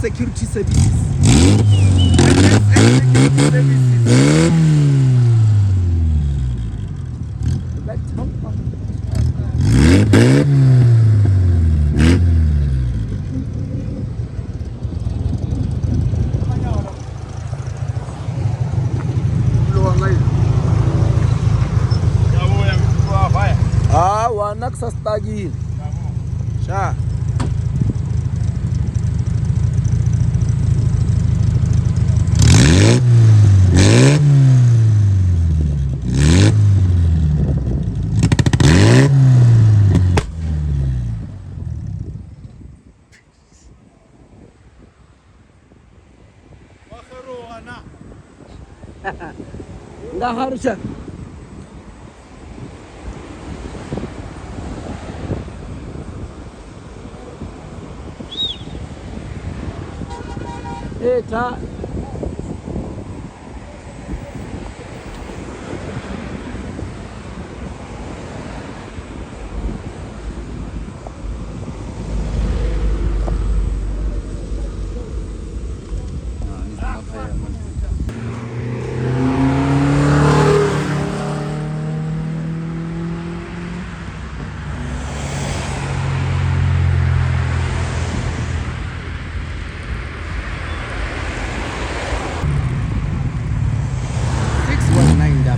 Security Services. MSS Security Services. Anak sastagi. Sha. Nggak harus ya. Eta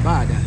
Dada.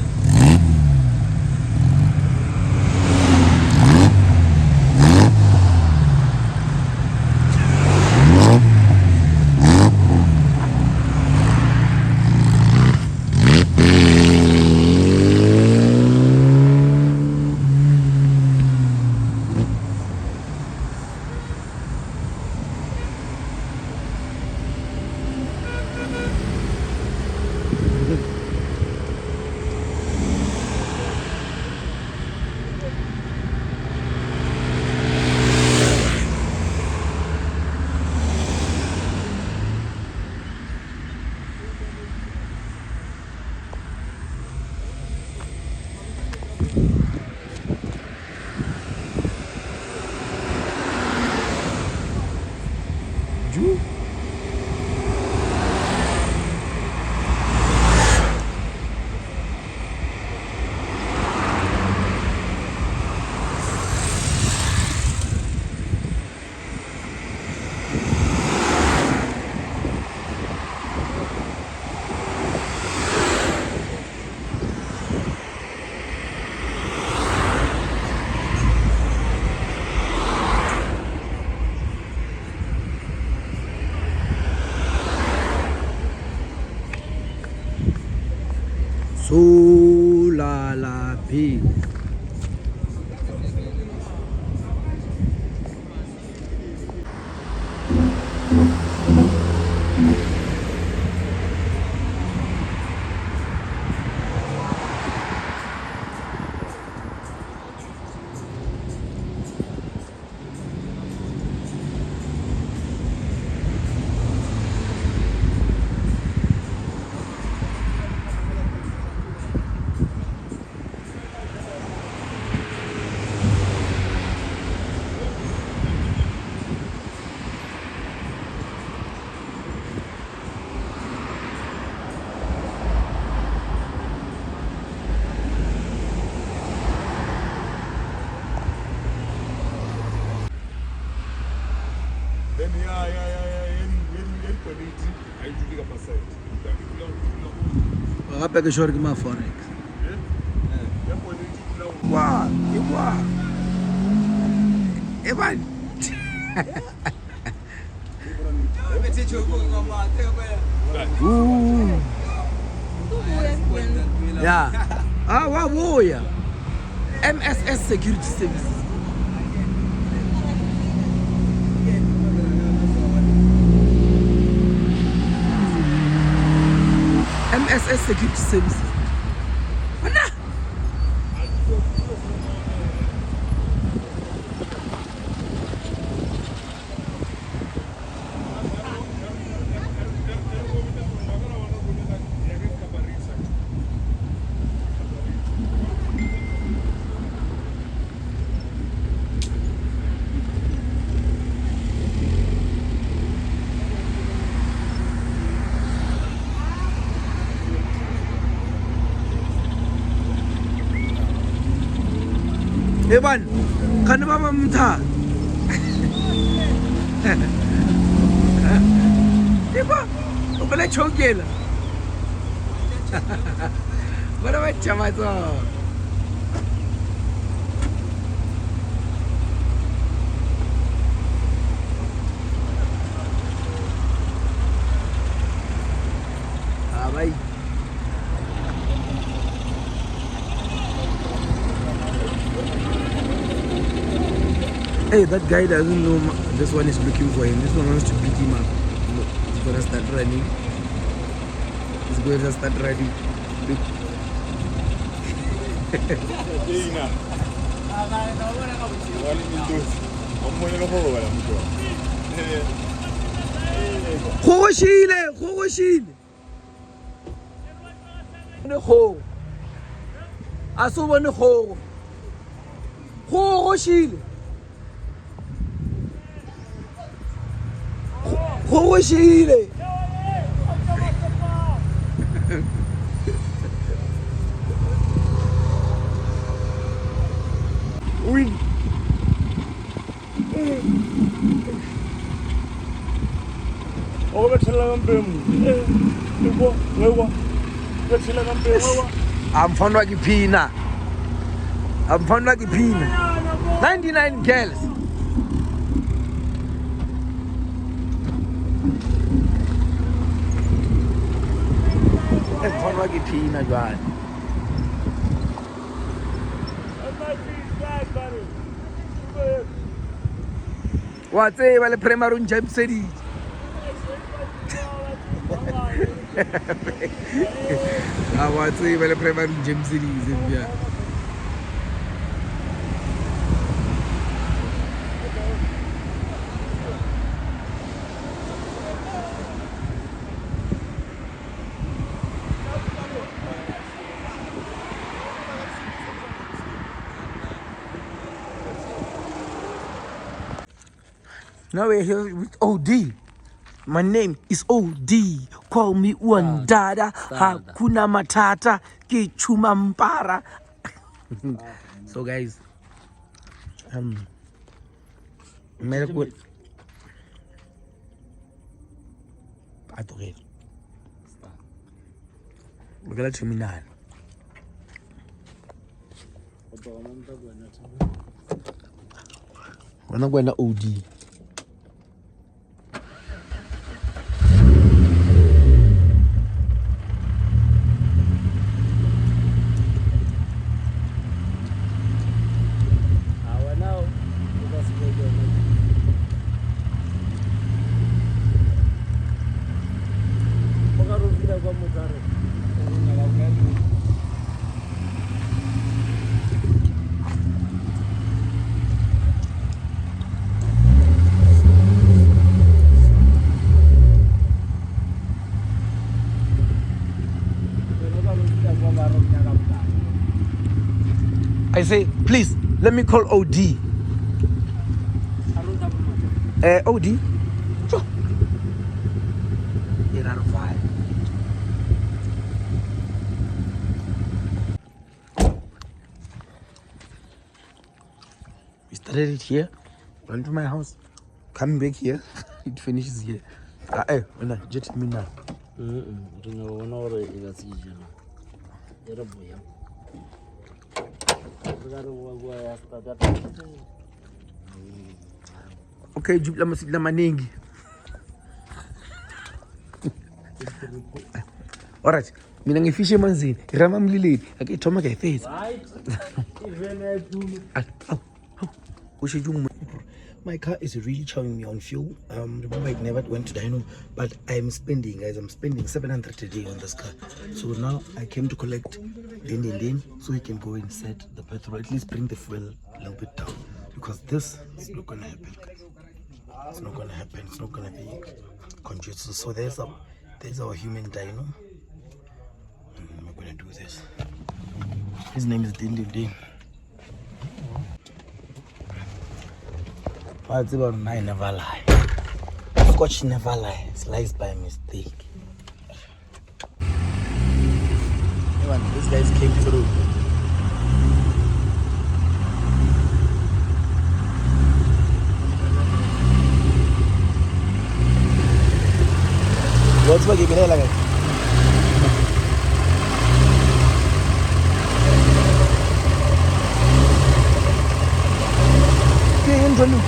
Sulalapi. Pega choro que mais fora. Igual, igual. É vai. Yeah. Ah, wow, yeah. MSS Security Services. MSS Security Services. Mana? Eban, kan mama mtha. Eba, ubele chokela. Bana ba chamato. Ah, bye. Hey, that guy doesn't know this one is looking for him. This one wants to beat him up. Look, he's gonna start running. He's going to start running. Look. Khogoshile. Ne kho. Aso bone kho. Khogoshile. Khogoshile. Win. I'm found like a pina. 99 girls. I'm found like a pina, guy. What's a well primary jump city? I want to say well primary jump city. Now we're here with OD. My name is OD. Call me one Dada. Hakuna Matata. Kichuma Mpara. So guys, medical. Adore. We're gonna terminal. We're not going to OD. I say, please, let me call OD. OD? Sure. Get out of 5. We started it here, went to my house, come back here, it finishes here. Just me now. Okay, jubla masidla maningi. Alright, mina ngifishe emanzini, irama mlileni, akithoma ngefezi. My car is really chowing me on fuel. Remember, I never went to dyno, but I'm spending 700 a day on this car. So now I came to collect Dindindin so he can go and set the petrol, at least bring the fuel a little bit down, because this is not gonna happen. It's not gonna happen. It's not gonna be congested. So there's our human dyno. And we're gonna do this. His name is Dindindin. What's about I never lie. Scotch never lie. It lies by mistake. These guys came through. sebagai bila lagi. Kayaknya dulu.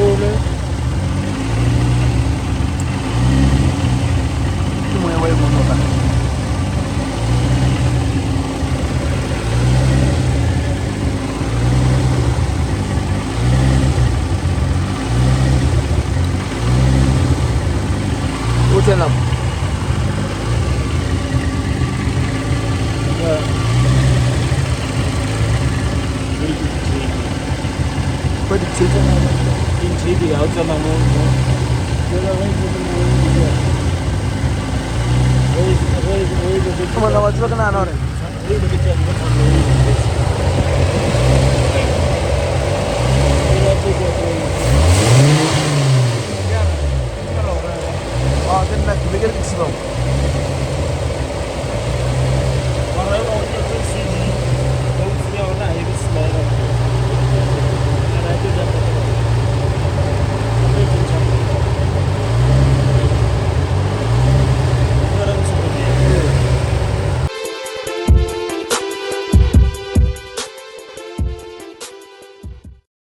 Ole. Cuma yang mau makan. Hujan lah. Kau di sini. Ini dia auto mana? Kamu nak wajib kena orang.